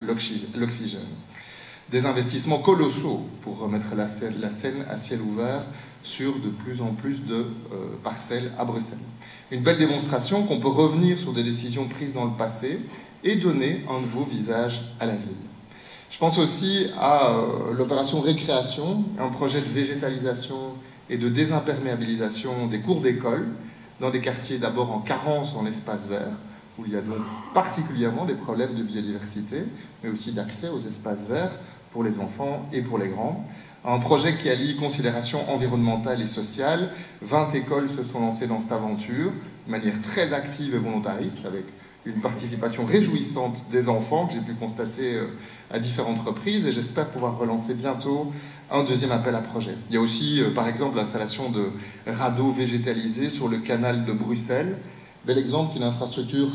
l'oxygène. Des investissements colossaux pour remettre la Seine à ciel ouvert sur de plus en plus de parcelles à Bruxelles. Une belle démonstration qu'on peut revenir sur des décisions prises dans le passé et donner un nouveau visage à la ville. Je pense aussi à l'opération Récréation, un projet de végétalisation et de désimperméabilisation des cours d'école dans des quartiers d'abord en carence en espaces verts, où il y a donc particulièrement des problèmes de biodiversité, mais aussi d'accès aux espaces verts pour les enfants et pour les grands. Un projet qui allie considération environnementale et sociale. 20 écoles se sont lancées dans cette aventure de manière très active et volontariste, avec une participation réjouissante des enfants que j'ai pu constater à différentes reprises, et j'espère pouvoir relancer bientôt un deuxième appel à projet. Il y a aussi, par exemple, l'installation de radeaux végétalisés sur le canal de Bruxelles. Bel exemple qu'une infrastructure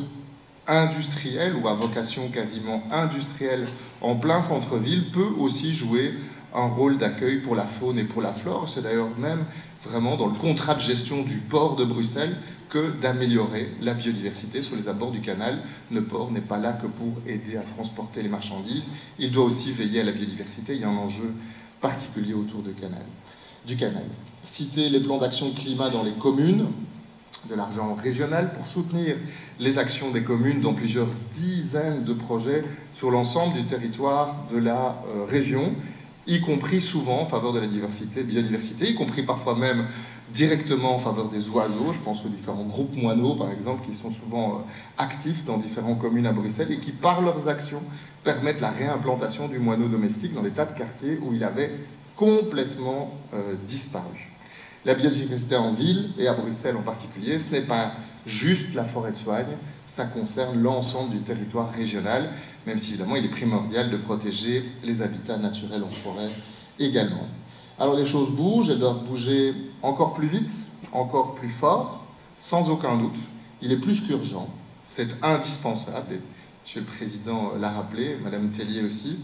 industrielle ou à vocation quasiment industrielle en plein centre-ville peut aussi jouer un rôle d'accueil pour la faune et pour la flore. C'est d'ailleurs même vraiment dans le contrat de gestion du port de Bruxelles que d'améliorer la biodiversité sur les abords du canal. Le port n'est pas là que pour aider à transporter les marchandises, il doit aussi veiller à la biodiversité. Il y a un enjeu particulier autour du canal. Citer les plans d'action climat dans les communes, de l'argent régional pour soutenir les actions des communes dans plusieurs dizaines de projets sur l'ensemble du territoire de la région, y compris souvent en faveur de la biodiversité, y compris parfois même directement en faveur des oiseaux. Je pense aux différents groupes moineaux, par exemple, qui sont souvent actifs dans différentes communes à Bruxelles et qui, par leurs actions, permettent la réimplantation du moineau domestique dans des tas de quartiers où il avait complètement disparu. La biodiversité en ville, et à Bruxelles en particulier, ce n'est pas juste la forêt de soigne, ça concerne l'ensemble du territoire régional, même si évidemment il est primordial de protéger les habitats naturels en forêt également. Alors les choses bougent, elles doivent bouger encore plus vite, encore plus fort, sans aucun doute. Il est plus qu'urgent, c'est indispensable, et Monsieur le Président l'a rappelé, Madame Tellier aussi.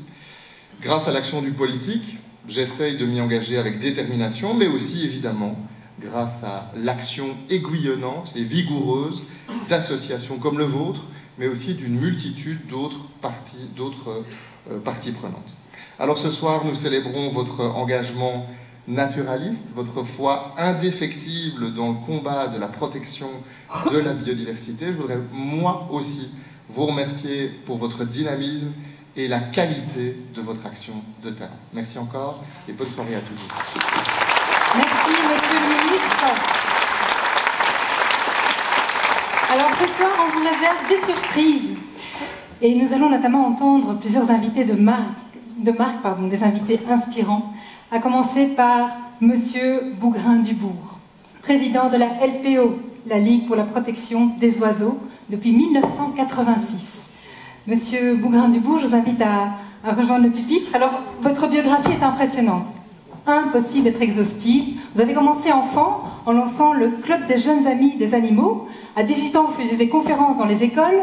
Grâce à l'action du politique, j'essaye de m'y engager avec détermination, mais aussi, évidemment, grâce à l'action aiguillonnante et vigoureuse d'associations comme le vôtre, mais aussi d'une multitude d'autres parties prenantes. Alors ce soir, nous célébrons votre engagement naturaliste, votre foi indéfectible dans le combat de la protection de la biodiversité. Je voudrais, moi aussi, vous remercier pour votre dynamisme et la qualité de votre action de terrain. Merci encore et bonne soirée à tous. Merci, Monsieur le Ministre. Alors ce soir, on vous réserve des surprises. Et nous allons notamment entendre plusieurs invités des invités inspirants, à commencer par Monsieur Bougrain-Dubourg, président de la LPO, la Ligue pour la protection des oiseaux, depuis 1986. Monsieur Bougrain-Dubourg, je vous invite à rejoindre le pupitre. Alors, votre biographie est impressionnante. Impossible d'être exhaustive. Vous avez commencé enfant en lançant le Club des jeunes amis des animaux. À 18 ans, vous faisiez des conférences dans les écoles.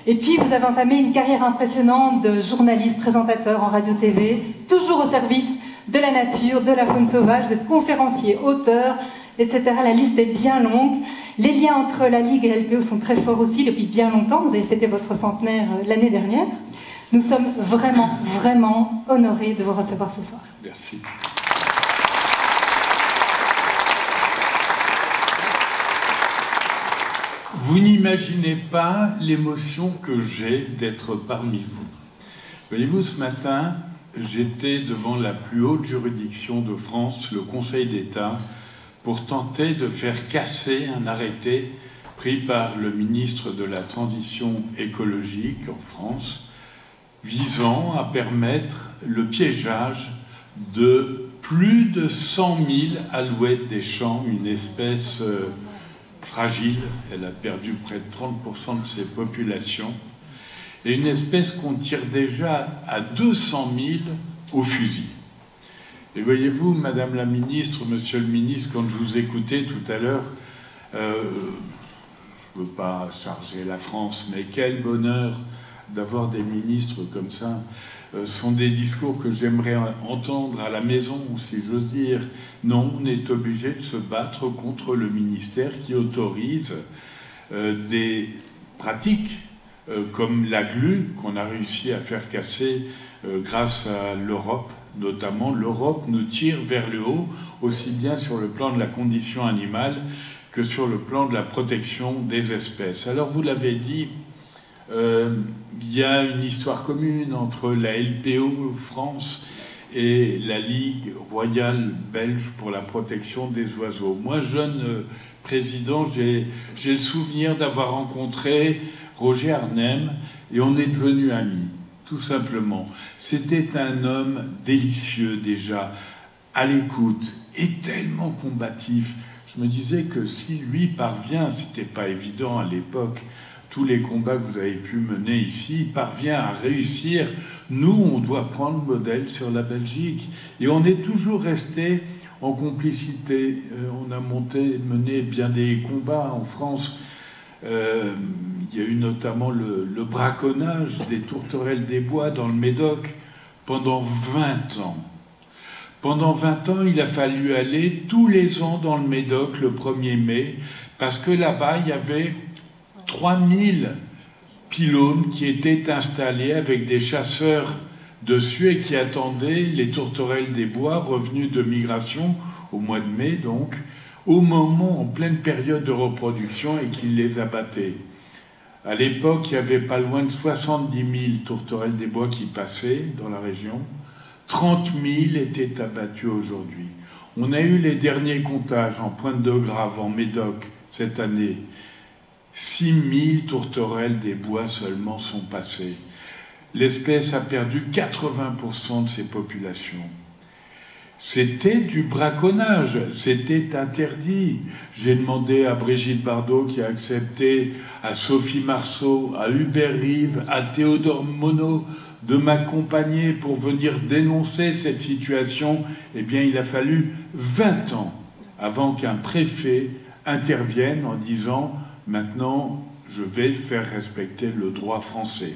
Et puis, vous avez entamé une carrière impressionnante de journaliste, présentateur en radio-tv, toujours au service de la nature, de la faune sauvage. Vous êtes conférencier, auteur, etc. La liste est bien longue. Les liens entre la Ligue et la LPO sont très forts aussi depuis bien longtemps. Vous avez fêté votre centenaire l'année dernière. Nous sommes vraiment, vraiment honorés de vous recevoir ce soir. Merci. Vous n'imaginez pas l'émotion que j'ai d'être parmi vous. Voyez-vous, ce matin, j'étais devant la plus haute juridiction de France, le Conseil d'État, pour tenter de faire casser un arrêté pris par le ministre de la Transition écologique en France, visant à permettre le piégeage de plus de 100 000 alouettes des champs, une espèce fragile, elle a perdu près de 30% de ses populations, et une espèce qu'on tire déjà à 200 000 au fusil. Et voyez-vous, Madame la Ministre, Monsieur le Ministre, quand je vous écoutais tout à l'heure, je ne veux pas charger la France, mais quel bonheur d'avoir des ministres comme ça. Ce sont des discours que j'aimerais entendre à la maison, si j'ose dire. Non, on est obligé de se battre contre le ministère qui autorise des pratiques comme la glu qu'on a réussi à faire casser grâce à l'Europe. Notamment, l'Europe nous tire vers le haut, aussi bien sur le plan de la condition animale que sur le plan de la protection des espèces. Alors, vous l'avez dit, il y a une histoire commune entre la LPO France et la Ligue royale belge pour la protection des oiseaux. Moi, jeune président, j'ai le souvenir d'avoir rencontré Roger Arnhem et on est devenus amis, tout simplement. C'était un homme délicieux déjà, à l'écoute et tellement combatif. Je me disais que si lui parvient, c'était pas évident à l'époque, tous les combats que vous avez pu mener ici, parvient à réussir. Nous, on doit prendre modèle sur la Belgique. Et on est toujours resté en complicité. On a mené bien des combats en France. Il y a eu notamment le braconnage des tourterelles des bois dans le Médoc pendant 20 ans. Pendant 20 ans, il a fallu aller tous les ans dans le Médoc le 1er mai, parce que là-bas, il y avait 3000 pylônes qui étaient installés avec des chasseurs dessus et qui attendaient les tourterelles des bois revenues de migration au mois de mai, donc, au moment, en pleine période de reproduction, et qu'ils les abattaient. À l'époque, il y avait pas loin de 70 000 tourterelles des bois qui passaient dans la région. 30 000 étaient abattus aujourd'hui. On a eu les derniers comptages en Pointe de Grave, en Médoc, cette année. 6 000 tourterelles des bois seulement sont passées. L'espèce a perdu 80% de ses populations. C'était du braconnage, c'était interdit. J'ai demandé à Brigitte Bardot, qui a accepté, à Sophie Marceau, à Hubert Rive, à Théodore Monod de m'accompagner pour venir dénoncer cette situation. Eh bien, il a fallu 20 ans avant qu'un préfet intervienne en disant « Maintenant, je vais faire respecter le droit français ».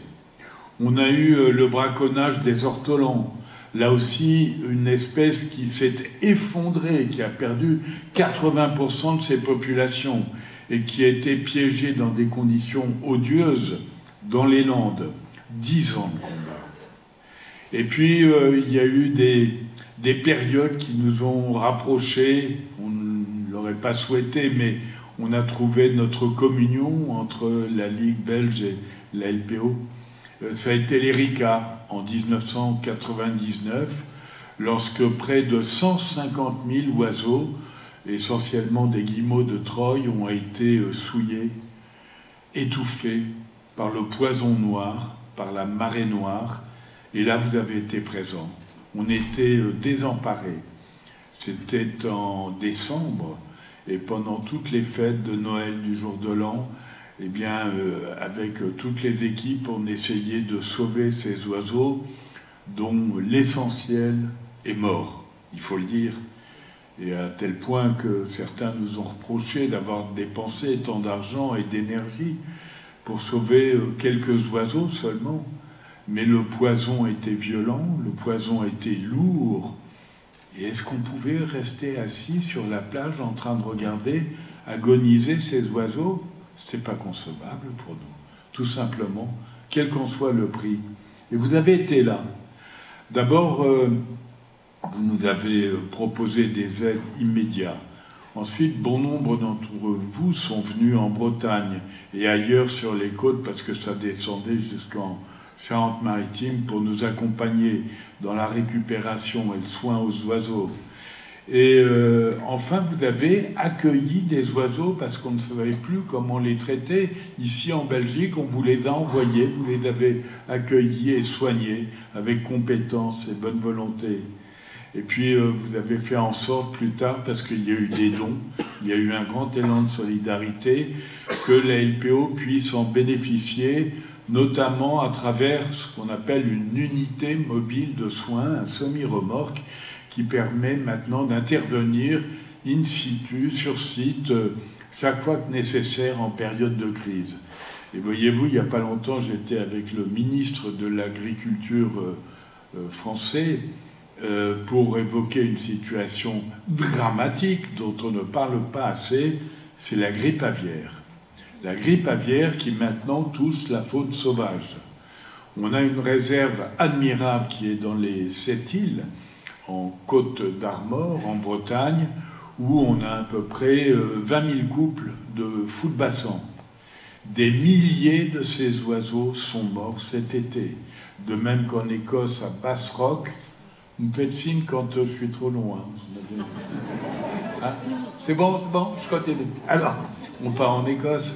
On a eu le braconnage des ortolans. Là aussi, une espèce qui s'est effondrée, qui a perdu 80% de ses populations et qui a été piégée dans des conditions odieuses dans les Landes. 10 ans de combat. Et puis, il y a eu des périodes qui nous ont rapprochés. On ne l'aurait pas souhaité, mais on a trouvé notre communion entre la Ligue belge et la LPO. Ça a été l'Erika en 1999, lorsque près de 150 000 oiseaux, essentiellement des guillemots de Troie, ont été souillés, étouffés par le poison noir, par la marée noire. Et là, vous avez été présents. On était désemparés. C'était en décembre, et pendant toutes les fêtes de Noël, du jour de l'an, eh bien, avec toutes les équipes, on essayait de sauver ces oiseaux dont l'essentiel est mort, il faut le dire. Et à tel point que certains nous ont reproché d'avoir dépensé tant d'argent et d'énergie pour sauver quelques oiseaux seulement. Mais le poison était violent, le poison était lourd. Et est-ce qu'on pouvait rester assis sur la plage en train de regarder agoniser ces oiseaux ? C'est pas concevable pour nous, tout simplement, quel qu'en soit le prix. Et vous avez été là. D'abord, vous nous avez proposé des aides immédiates. Ensuite, bon nombre d'entre vous sont venus en Bretagne et ailleurs sur les côtes, parce que ça descendait jusqu'en Charente-Maritime, pour nous accompagner dans la récupération et le soin aux oiseaux. Et enfin, vous avez accueilli des oiseaux parce qu'on ne savait plus comment les traiter. Ici en Belgique, on vous les a envoyés, vous les avez accueillis et soignés avec compétence et bonne volonté. Et puis, vous avez fait en sorte plus tard, parce qu'il y a eu des dons, il y a eu un grand élan de solidarité, que la LPO puisse en bénéficier, notamment à travers ce qu'on appelle une unité mobile de soins, un semi-remorque, qui permet maintenant d'intervenir in situ, sur site, chaque fois que nécessaire en période de crise. Et voyez-vous, il n'y a pas longtemps, j'étais avec le ministre de l'Agriculture français pour évoquer une situation dramatique dont on ne parle pas assez, c'est la grippe aviaire. la grippe aviaire qui maintenant touche la faune sauvage. On a une réserve admirable qui est dans les Sept-Îles, en Côte d'Armor, en Bretagne, où on a à peu près 20 000 couples de footbassans. Des milliers de ces oiseaux sont morts cet été. De même qu'en Écosse, à Bass-Rock, vous me faites signe quand je suis trop loin. Hein? C'est bon, je continue. Alors, on part en Écosse.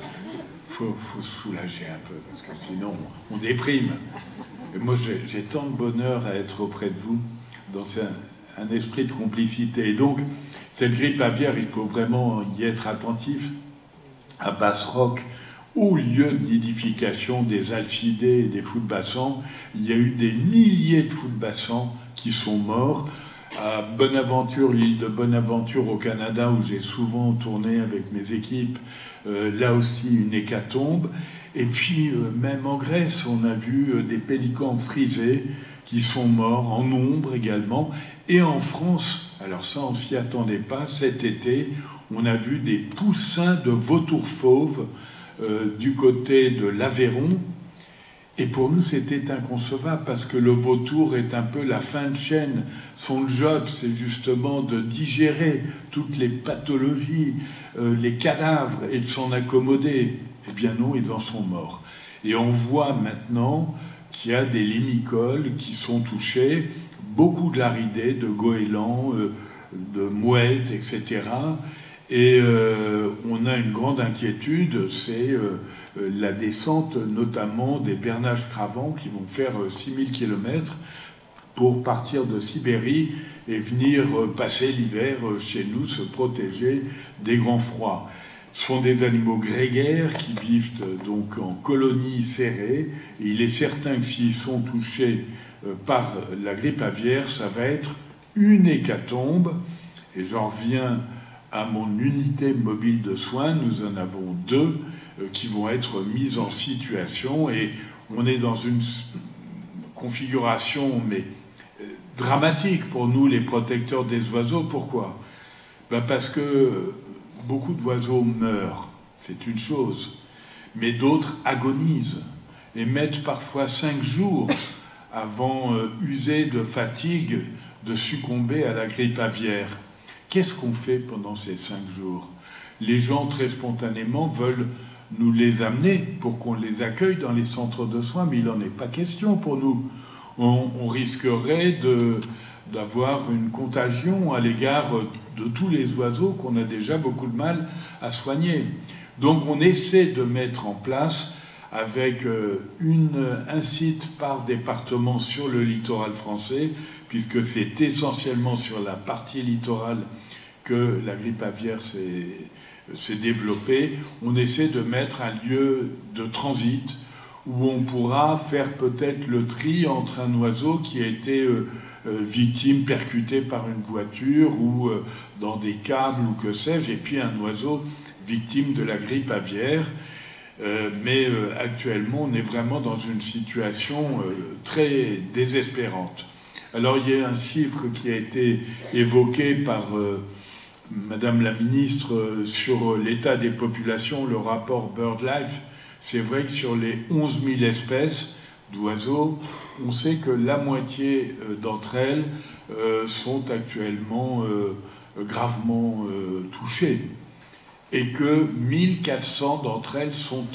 Faut se soulager un peu, parce que sinon, on déprime. Et moi, j'ai tant de bonheur à être auprès de vous, dans un esprit de complicité. Et donc, cette grippe aviaire, il faut vraiment y être attentif. À Bass-Rock, au lieu de nidification des alcidés et des footbassans, il y a eu des milliers de footbassans qui sont morts. À Bonaventure, l'île de Bonaventure au Canada, où j'ai souvent tourné avec mes équipes, là aussi une hécatombe. Et puis, même en Grèce, on a vu des pélicans frisés qui sont morts, en nombre également. Et en France, alors ça, on s'y attendait pas, cet été, on a vu des poussins de vautours fauves du côté de l'Aveyron. Et pour nous, c'était inconcevable, parce que le vautour est un peu la fin de chaîne. Son job, c'est justement de digérer toutes les pathologies, les cadavres, et de s'en accommoder. Eh bien non, ils en sont morts. Et on voit maintenant qu'il y a des limicoles qui sont touchés, beaucoup de laridés, de goélands, de mouettes, etc. Et on a une grande inquiétude, c'est la descente notamment des bernages cravants qui vont faire 6000 km pour partir de Sibérie et venir passer l'hiver chez nous, se protéger des grands froids. Ce sont des animaux grégaires qui vivent donc en colonies serrées, et il est certain que s'ils sont touchés par la grippe aviaire, ça va être une hécatombe. Et j'en reviens à mon unité mobile de soins, nous en avons 2 qui vont être mises en situation, et on est dans une configuration mais dramatique pour nous, les protecteurs des oiseaux. Pourquoi? Parce que beaucoup d'oiseaux meurent, c'est une chose, mais d'autres agonisent et mettent parfois 5 jours avant, usés de fatigue, de succomber à la grippe aviaire. Qu'est-ce qu'on fait pendant ces 5 jours? Les gens, très spontanément, veulent nous les amener pour qu'on les accueille dans les centres de soins, mais il n'en est pas question pour nous. On risquerait d'avoir une contagion à l'égard de tous les oiseaux qu'on a déjà beaucoup de mal à soigner. Donc on essaie de mettre en place, avec un site par département sur le littoral français, puisque c'est essentiellement sur la partie littorale que la grippe aviaire s'est développée. On essaie de mettre un lieu de transit où on pourra faire peut-être le tri entre un oiseau qui a été victime, percuté par une voiture ou dans des câbles ou que sais-je, et puis un oiseau victime de la grippe aviaire. Mais actuellement, on est vraiment dans une situation très désespérante. Alors, il y a un chiffre qui a été évoqué par Madame la ministre sur l'état des populations, le rapport BirdLife. C'est vrai que sur les 11 000 espèces d'oiseaux, on sait que la moitié d'entre elles sont actuellement gravement touchées, et que 1400 d'entre elles sont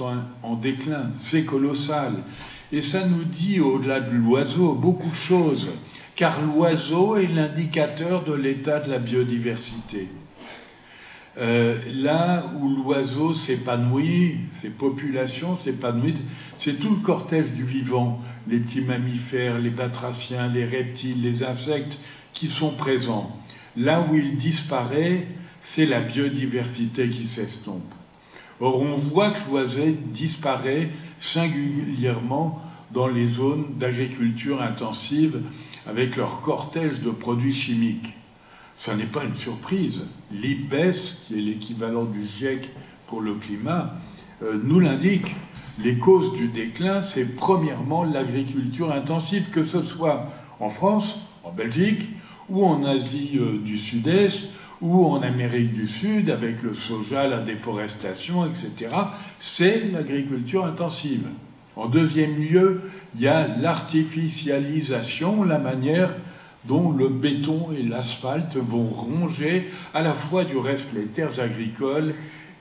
en déclin. C'est colossal. Et ça nous dit, au-delà de l'oiseau, beaucoup de choses, car l'oiseau est l'indicateur de l'état de la biodiversité. Là où l'oiseau s'épanouit, ses populations s'épanouissent, c'est tout le cortège du vivant, les petits mammifères, les batraciens, les reptiles, les insectes qui sont présents. Là où il disparaît, c'est la biodiversité qui s'estompe. Or, on voit que l'oiseau disparaît singulièrement dans les zones d'agriculture intensive avec leur cortège de produits chimiques. Ça n'est pas une surprise. L'IPBES, qui est l'équivalent du GIEC pour le climat, nous l'indique. Les causes du déclin, c'est premièrement l'agriculture intensive, que ce soit en France, en Belgique, ou en Asie du Sud-Est, ou en Amérique du Sud, avec le soja, la déforestation, etc., c'est l'agriculture intensive. En deuxième lieu, il y a l'artificialisation, la manière dont le béton et l'asphalte vont ronger à la fois du reste les terres agricoles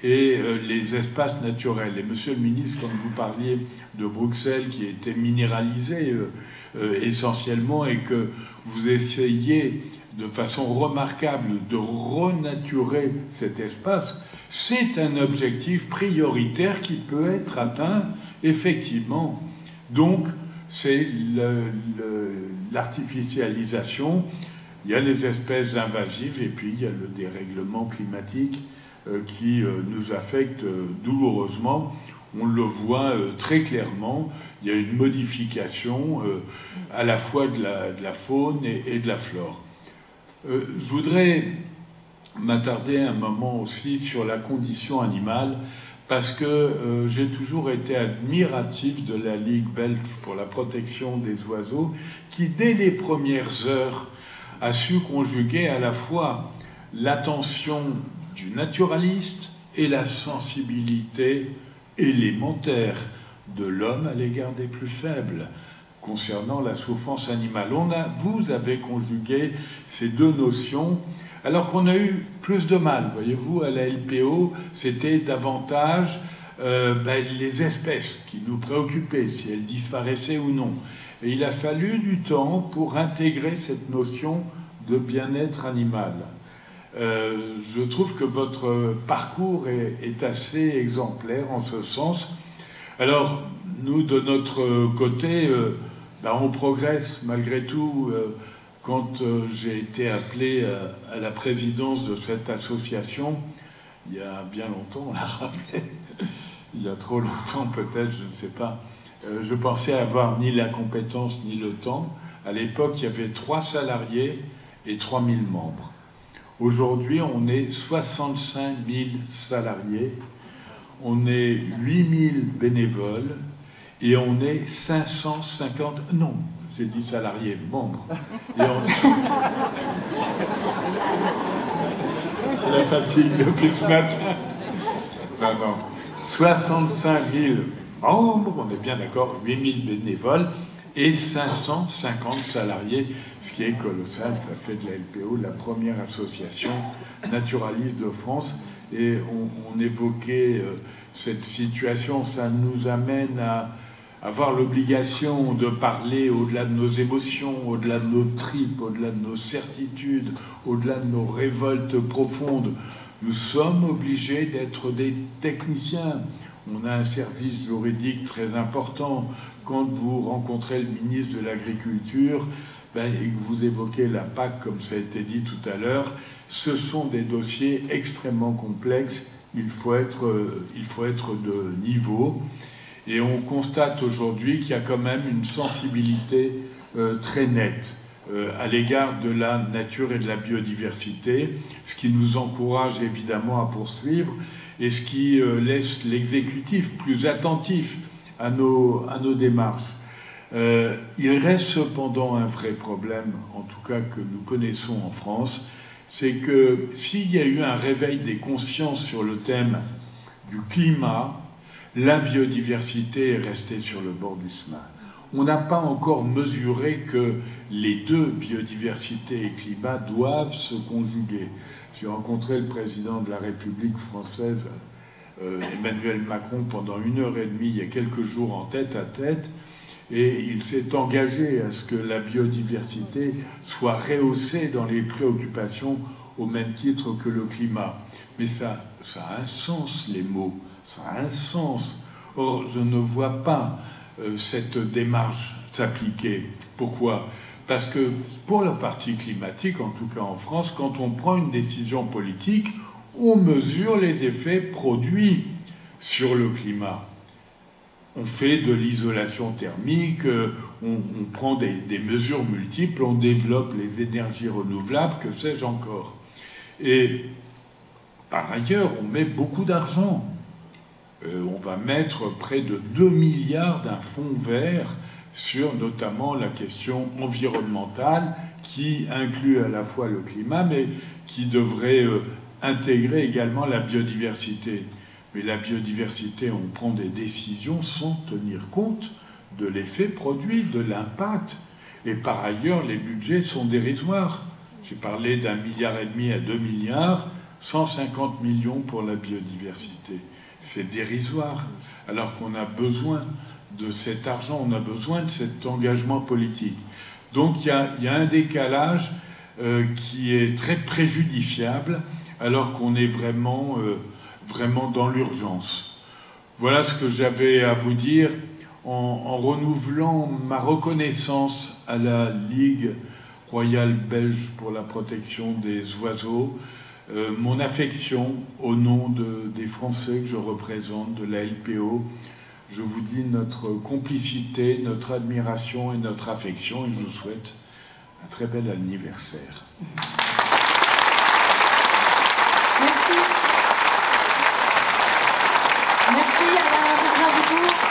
et les espaces naturels. Et monsieur le ministre, quand vous parliez de Bruxelles qui était minéralisée essentiellement et que vous essayez de façon remarquable de renaturer cet espace, c'est un objectif prioritaire qui peut être atteint effectivement. Donc, c'est l'artificialisation, il y a les espèces invasives et puis il y a le dérèglement climatique qui nous affecte douloureusement. On le voit très clairement, il y a une modification à la fois de la faune et de la flore. Je voudrais m'attarder un moment aussi sur la condition animale, parce que j'ai toujours été admiratif de la Ligue belge pour la protection des oiseaux, qui dès les premières heures a su conjuguer à la fois l'attention du naturaliste et la sensibilité élémentaire de l'homme à l'égard des plus faibles concernant la souffrance animale. Vous avez conjugué ces deux notions, alors qu'on a eu plus de mal. Voyez-vous, à la LPO, c'était davantage les espèces qui nous préoccupaient, si elles disparaissaient ou non. Et il a fallu du temps pour intégrer cette notion de bien-être animal. Je trouve que votre parcours est assez exemplaire en ce sens. Alors, nous, de notre côté, on progresse malgré tout. Quand j'ai été appelé à la présidence de cette association, il y a bien longtemps, on l'a rappelé, il y a trop longtemps peut-être, je ne sais pas, je pensais avoir ni la compétence ni le temps. À l'époque, il y avait 3 salariés et 3000 membres. Aujourd'hui, on est 65 000 salariés, on est 8000 bénévoles et on est 550... Non, j'ai dit salariés, membres. C'est la fatigue depuis ce matin. Non. 65 000 membres, on est bien d'accord, 8000 bénévoles et 550 salariés, ce qui est colossal. Ça fait de la LPO la première association naturaliste de France. Et on évoquait cette situation, ça nous amène à avoir l'obligation de parler au-delà de nos émotions, au-delà de nos tripes, au-delà de nos certitudes, au-delà de nos révoltes profondes. Nous sommes obligés d'être des techniciens. On a un service juridique très important. Quand vous rencontrez le ministre de l'Agriculture et que vous évoquez la PAC, comme ça a été dit tout à l'heure, ce sont des dossiers extrêmement complexes. Il faut être de niveau. Et on constate aujourd'hui qu'il y a quand même une sensibilité très nette à l'égard de la nature et de la biodiversité, ce qui nous encourage évidemment à poursuivre et ce qui laisse l'exécutif plus attentif à nos démarches. Il reste cependant un vrai problème, en tout cas que nous connaissons en France, c'est que s'il y a eu un réveil des consciences sur le thème du climat, la biodiversité est restée sur le bord du chemin. On n'a pas encore mesuré que les deux, biodiversité et climat, doivent se conjuguer. J'ai rencontré le président de la République française, Emmanuel Macron, pendant 1h30, il y a quelques jours, en tête-à-tête, et il s'est engagé à ce que la biodiversité soit rehaussée dans les préoccupations au même titre que le climat. Mais ça a un sens, les mots, ça a un sens. Or, je ne vois pas cette démarche s'appliquer. Pourquoi ? Parce que pour la partie climatique, en tout cas en France, quand on prend une décision politique, on mesure les effets produits sur le climat. On fait de l'isolation thermique, on prend des mesures multiples, on développe les énergies renouvelables, que sais-je encore. Et par ailleurs, on met beaucoup d'argent. On va mettre près de 2 milliards d'un fonds vert sur notamment la question environnementale qui inclut à la fois le climat, mais qui devrait intégrer également la biodiversité. Mais la biodiversité, on prend des décisions sans tenir compte de l'effet produit, de l'impact. Et par ailleurs, les budgets sont dérisoires. J'ai parlé d'1,5 milliard à 2 milliards, 150 millions pour la biodiversité. C'est dérisoire, alors qu'on a besoin de cet argent, on a besoin de cet engagement politique. Donc il y a un décalage qui est très préjudiciable, alors qu'on est vraiment dans l'urgence. Voilà ce que j'avais à vous dire en renouvelant ma reconnaissance à la Ligue royale belge pour la protection des oiseaux, mon affection au nom des Français que je représente, de la LPO. Je vous dis notre complicité, notre admiration et notre affection, et je vous souhaite un très bel anniversaire. Merci. Merci Alain,